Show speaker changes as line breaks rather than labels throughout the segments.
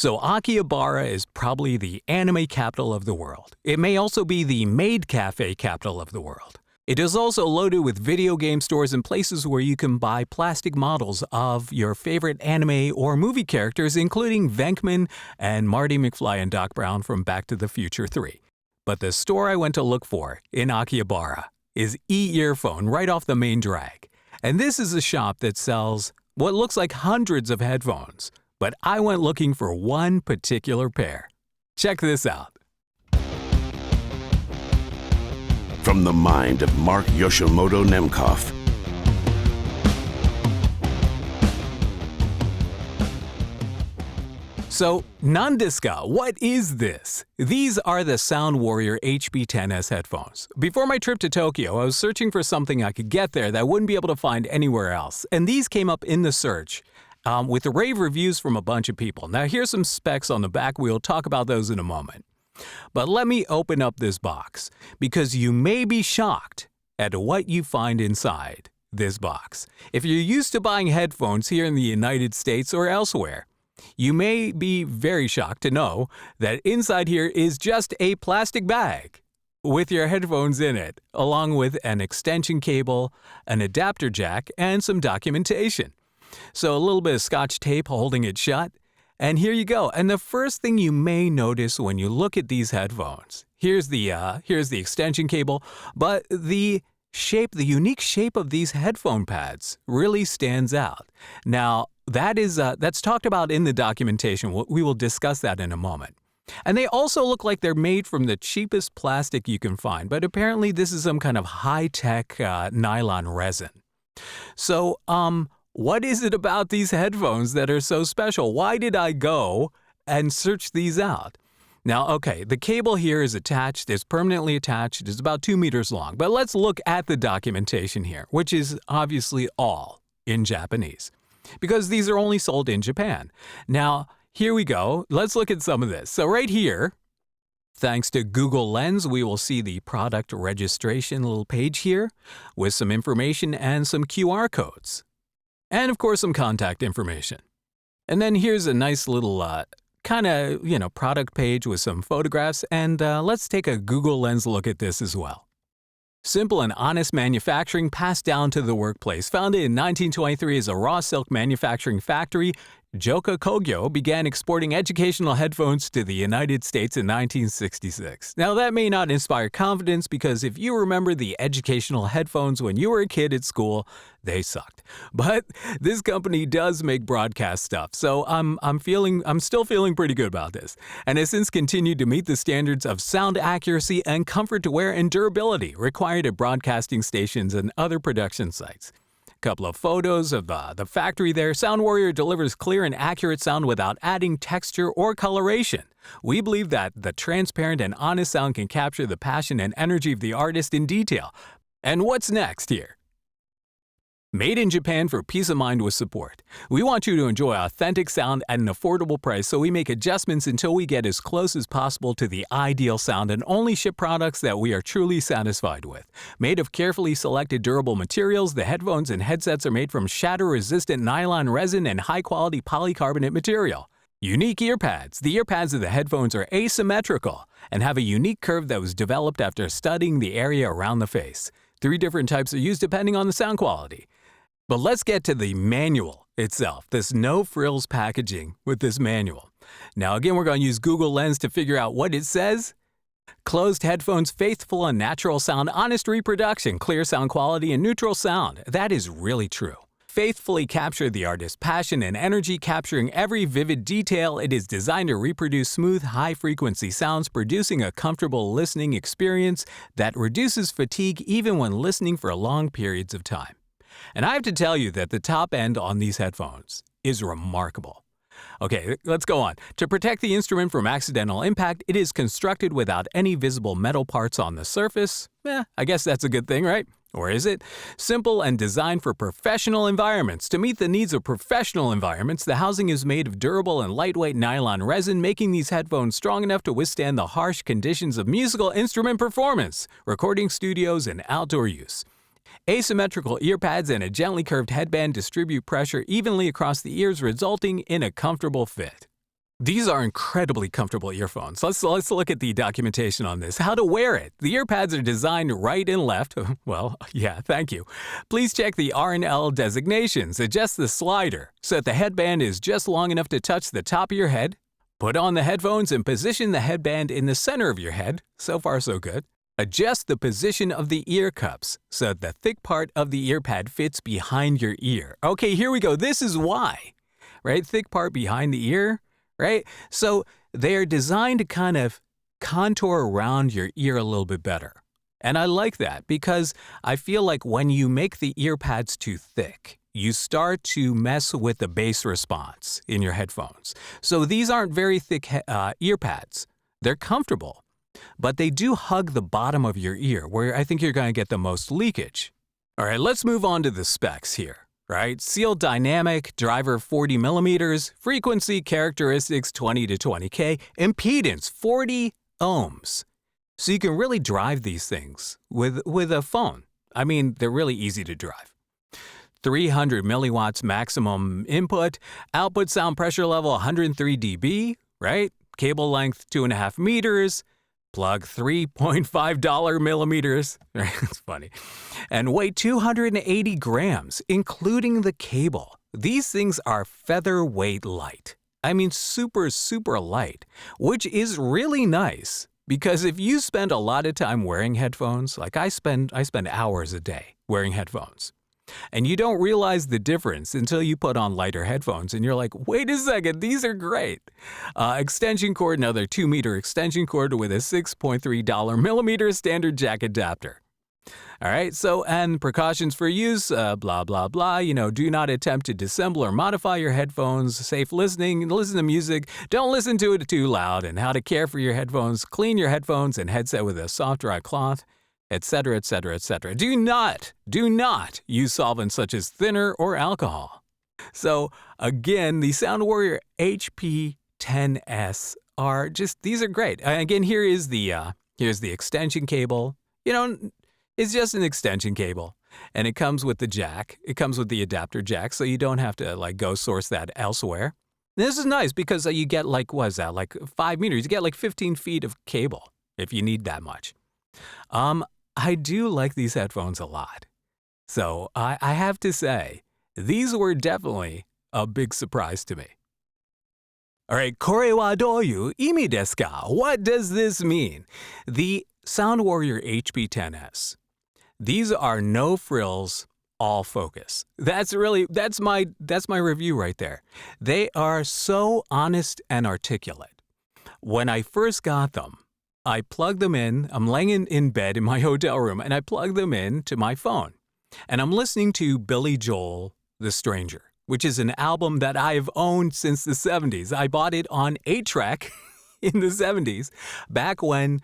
So Akihabara is probably the anime capital of the world. It may also be the maid cafe capital of the world. It is also loaded with video game stores and places where you can buy plastic models of your favorite anime or movie characters, including Venkman and Marty McFly and Doc Brown from Back to the Future 3. But the store I went to look for in Akihabara is E-Earphone right off the main drag. And this is a shop that sells what looks like hundreds of headphones. But I went looking for one particular pair. Check this out.
From the mind of Mark Yoshimoto Nemkov.
So, Nandeska, what is this? These are the Sound Warrior HP-10S headphones. Before my trip to Tokyo, I was searching for something I could get there that I wouldn't be able to find anywhere else. And these came up in the search with rave reviews from a bunch of people. Now, here's some specs on the back. We'll talk about those in a moment. But let me open up this box, because you may be shocked at what you find inside this box. If you're used to buying headphones here in the United States or elsewhere, you may be very shocked to know that inside here is just a plastic bag with your headphones in it, along with an extension cable, an adapter jack, and some documentation. So a little bit of Scotch tape holding it shut. And here you go. And the first thing you may notice when you look at these headphones, here's the extension cable, but the unique shape of these headphone pads really stands out. Now, that's talked about in the documentation. We will discuss that in a moment. And they also look like they're made from the cheapest plastic you can find, but apparently this is some kind of high-tech nylon resin. So, what is it about these headphones that are so special? Why did I go and search these out? Now, okay, the cable here is attached, it's permanently attached, it's about 2 meters long. But let's look at the documentation here, which is obviously all in Japanese, because these are only sold in Japan. Now, here we go. Let's look at some of this. So right here, thanks to Google Lens, we will see the product registration little page here with some information and some QR codes. And of course, some contact information. And then here's a nice little product page with some photographs, and let's take a Google Lens look at this as well. Simple and honest manufacturing passed down to the workplace. Founded in 1923 as a raw silk manufacturing factory, Joka Kogyo began exporting educational headphones to the United States in 1966. Now, that may not inspire confidence, because if you remember the educational headphones when you were a kid at school, they sucked. But this company does make broadcast stuff, so I'm still feeling pretty good about this. And has since continued to meet the standards of sound accuracy and comfort to wear and durability required at broadcasting stations and other production sites. Couple of photos of the factory there. Sound Warrior delivers clear and accurate sound without adding texture or coloration. We believe that the transparent and honest sound can capture the passion and energy of the artist in detail. And what's next here? Made in Japan for peace of mind with support. We want you to enjoy authentic sound at an affordable price, so we make adjustments until we get as close as possible to the ideal sound and only ship products that we are truly satisfied with. Made of carefully selected durable materials, the headphones and headsets are made from shatter-resistant nylon resin and high-quality polycarbonate material. Unique ear pads. The ear pads of the headphones are asymmetrical and have a unique curve that was developed after studying the area around the face. 3 different types are used depending on the sound quality. But let's get to the manual itself, this no-frills packaging with this manual. Now again, we're going to use Google Lens to figure out what it says. Closed headphones, faithful and natural sound, honest reproduction, clear sound quality, and neutral sound. That is really true. Faithfully capture the artist's passion and energy, capturing every vivid detail. It is designed to reproduce smooth, high-frequency sounds, producing a comfortable listening experience that reduces fatigue even when listening for long periods of time. And I have to tell you that the top end on these headphones is remarkable. Okay, let's go on. To protect the instrument from accidental impact, it is constructed without any visible metal parts on the surface. I guess that's a good thing, right? Or is it? Simple and designed for professional environments. To meet the needs of professional environments, the housing is made of durable and lightweight nylon resin, making these headphones strong enough to withstand the harsh conditions of musical instrument performance, recording studios, and outdoor use. Asymmetrical ear pads and a gently curved headband distribute pressure evenly across the ears, resulting in a comfortable fit. These are incredibly comfortable earphones. Let's look at the documentation on this. How to wear it. The ear pads are designed right and left. Well, yeah, thank you. Please check the R&L designations. Adjust the slider so that the headband is just long enough to touch the top of your head. Put on the headphones and position the headband in the center of your head. So far, so good. Adjust the position of the ear cups so that the thick part of the ear pad fits behind your ear. Okay, here we go. This is why, right? Thick part behind the ear. Right? So they are designed to kind of contour around your ear a little bit better. And I like that because I feel like when you make the ear pads too thick, you start to mess with the bass response in your headphones. So these aren't very thick ear pads. They're comfortable, but they do hug the bottom of your ear where I think you're going to get the most leakage. All right, let's move on to the specs here. Right? Seal dynamic, driver 40 millimeters, frequency characteristics 20 to 20K, impedance 40 ohms. So you can really drive these things with a phone. I mean, they're really easy to drive. 300 milliwatts maximum input, output sound pressure level 103 dB, right? Cable length 2.5 meters. Plug $3.5 millimeters, right? It's funny. And weight 280 grams, including the cable. These things are featherweight light. I mean, super, super light, which is really nice because if you spend a lot of time wearing headphones, like I spend hours a day wearing headphones, and you don't realize the difference until you put on lighter headphones and you're like, wait a second, these are great. Extension cord, another 2-meter extension cord with a $6.3 millimeter standard jack adapter. All right, so, and precautions for use, blah, blah, blah. Do not attempt to disassemble or modify your headphones. Safe listening, listen to music. Don't listen to it too loud. And how to care for your headphones. Clean your headphones and headset with a soft, dry cloth, etc., etc., etc. Do not use solvents such as thinner or alcohol. So again, the Sound Warrior HP-10S are these are great. Again, here's the extension cable. It's just an extension cable, and it comes with the jack. It comes with the adapter jack, so you don't have to go source that elsewhere. This is nice because you get 5 meters. You get 15 feet of cable if you need that much. I do like these headphones a lot. So I have to say, these were definitely a big surprise to me. All right, kore wa douyu imi desu ka? What does this mean? The Sound Warrior HP-10S. These are no frills, all focus. That's my review right there. They are so honest and articulate. When I first got them, I plugged them in. I'm laying in bed in my hotel room, and I plugged them in to my phone. And I'm listening to Billy Joel, The Stranger, which is an album that I've owned since the 70s. I bought it on 8-track in the 70s, back when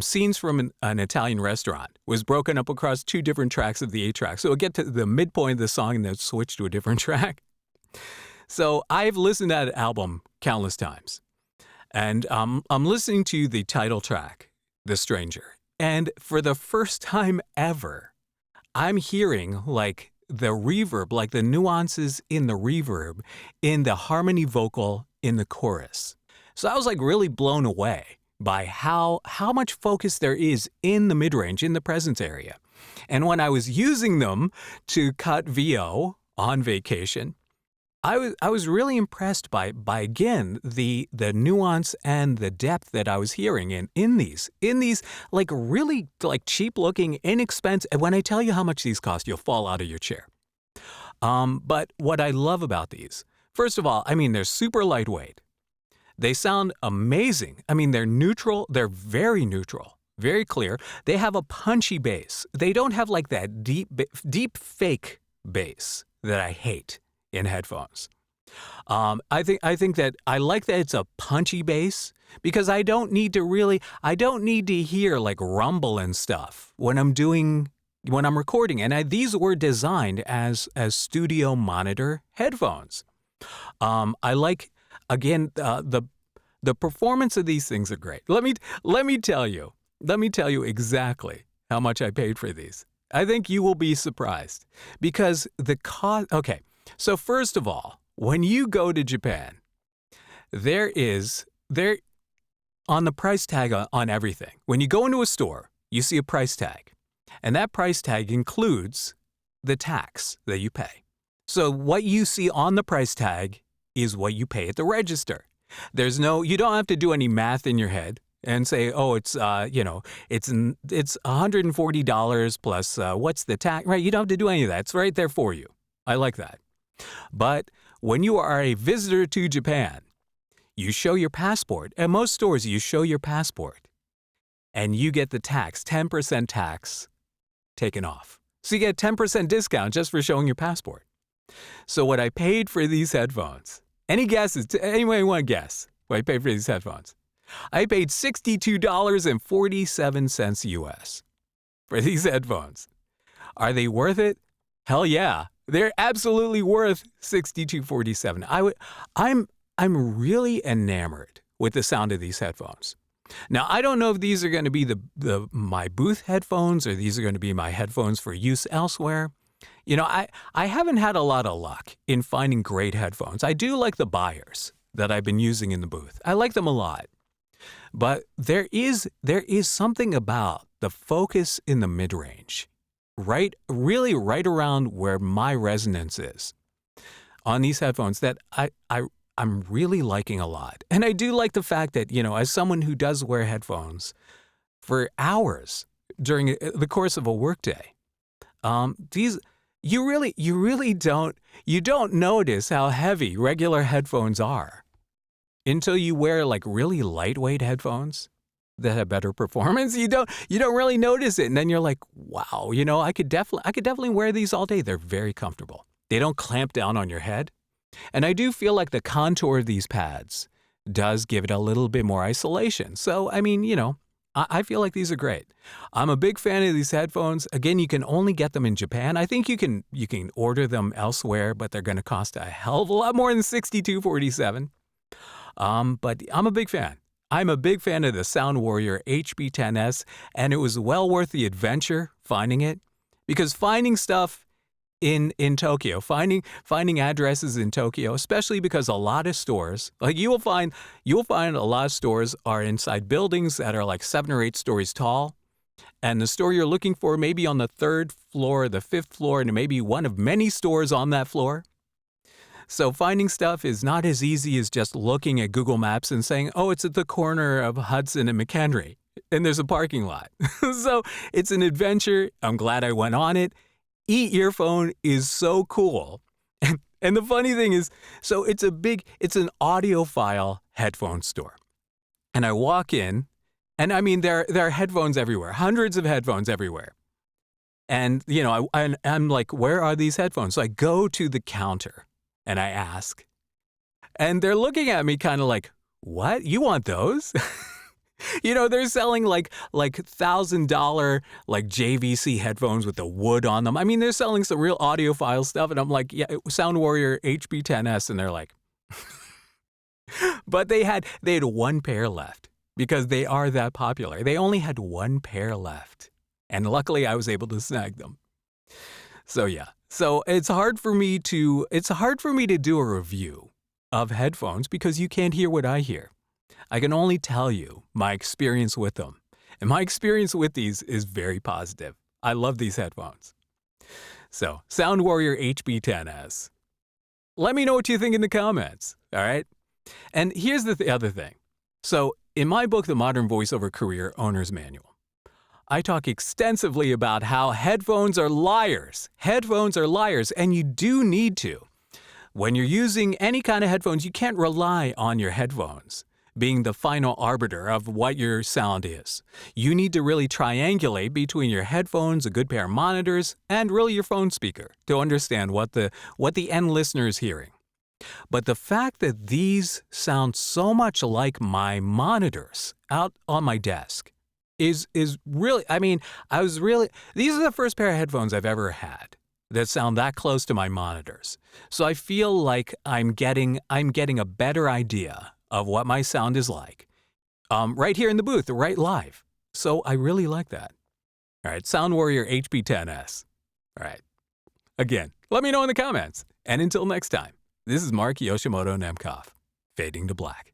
Scenes from an Italian Restaurant was broken up across 2 different tracks of the 8-track. So it'll get to the midpoint of the song and then switch to a different track. So I've listened to that album countless times. And I'm listening to the title track, The Stranger. And for the first time ever, I'm hearing the reverb, the nuances in the reverb, in the harmony vocal in the chorus. So I was really blown away by how much focus there is in the mid-range, in the presence area. And when I was using them to cut VO on vacation, I was really impressed by again the nuance and the depth that I was hearing in these really cheap looking, inexpensive. And when I tell you how much these cost, you'll fall out of your chair. But what I love about these, first of all, they're super lightweight. They sound amazing. They're neutral. They're very neutral, very clear. They have a punchy bass. They don't have that deep fake bass that I hate in headphones. I think that I like that it's a punchy bass because I don't need to hear rumble and stuff when I'm recording. And these were designed as studio monitor headphones. I like, again, the performance of these things are great. Let me tell you exactly how much I paid for these. I think you will be surprised because the cost. Okay. So first of all, when you go to Japan, there on the price tag on everything. When you go into a store, you see a price tag, and that price tag includes the tax that you pay. So what you see on the price tag is what you pay at the register. You don't have to do any math in your head and say, oh, it's $140 plus what's the tax, right? You don't have to do any of that. It's right there for you. I like that. But when you are a visitor to Japan, you show your passport. At most stores, you show your passport, and you get the tax, 10% tax taken off. So you get 10% discount just for showing your passport. So what I paid for these headphones, any guesses? Anyone want to guess what I paid for these headphones? I paid $62.47 US for these headphones. Are they worth it? Hell yeah. They're absolutely worth $62.47. I'm really enamored with the sound of these headphones. Now, I don't know if these are going to be my booth headphones or these are going to be my headphones for use elsewhere. You know, I haven't had a lot of luck in finding great headphones. I do like the buyers that I've been using in the booth. I like them a lot. But there is something about the focus in the mid-range, really right around where my resonance is on these headphones that I'm really liking a lot. And I do like the fact that, you know, as someone who does wear headphones for hours during the course of a workday, you really don't notice how heavy regular headphones are until you wear like really lightweight headphones that have better performance. You don't really notice it, and then you're like, wow, you know, I could definitely wear these all day. They're very comfortable. They don't clamp down on your head. And I do feel like the contour of these pads does give it a little bit more isolation. So, I mean, you know, I feel like these are great. I'm a big fan of these headphones. Again, you can only get them in Japan. I think you can order them elsewhere, but they're going to cost a hell of a lot more than $62.47. But I'm a big fan. I'm a big fan of the Sound Warrior HP-10S, and it was well worth the adventure finding it, because finding stuff in Tokyo, finding addresses in Tokyo, especially because a lot of stores, like you'll find a lot of stores are inside buildings that are like 7 or 8 stories tall, and the store you're looking for may be on the 3rd floor, the 5th floor, and it may be one of many stores on that floor. So finding stuff is not as easy as just looking at Google Maps and saying, oh, it's at the corner of Hudson and McHenry, and there's a parking lot. So it's an adventure. I'm glad I went on it. E-earphone is so cool. And the funny thing is, so it's an audiophile headphone store. And I walk in, and I mean, there are headphones everywhere, hundreds of headphones everywhere. And, you know, I'm like, where are these headphones? So I go to the counter and I ask, and they're looking at me kind of like, what? You want those? You know, they're selling like $1,000 like JVC headphones with the wood on them. I mean, they're selling some real audiophile stuff, and I'm like, yeah, Sound Warrior HP-10S, and they're like, but they had 1 pair left because they are that popular. They only had 1 pair left, and luckily I was able to snag them. So yeah, so it's hard for me to do a review of headphones because you can't hear what I hear. I can only tell you my experience with them. And my experience with these is very positive. I love these headphones. So, Sound Warrior HP-10S. Let me know what you think in the comments, all right? And here's the other thing. So, in my book, The Modern Voiceover Career Owner's Manual, I talk extensively about how headphones are liars. Headphones are liars, and you do need to. When you're using any kind of headphones, you can't rely on your headphones being the final arbiter of what your sound is. You need to really triangulate between your headphones, a good pair of monitors, and really your phone speaker to understand what the end listener is hearing. But the fact that these sound so much like my monitors out on my desk is really, I mean, these are the first pair of headphones I've ever had that sound that close to my monitors. So I feel like I'm getting a better idea of what my sound is like right here in the booth, right live. So I really like that. All right, Sound Warrior HP-10S. All right. Again, let me know in the comments. And until next time, this is Mark Yoshimoto Nemcoff. fading to black.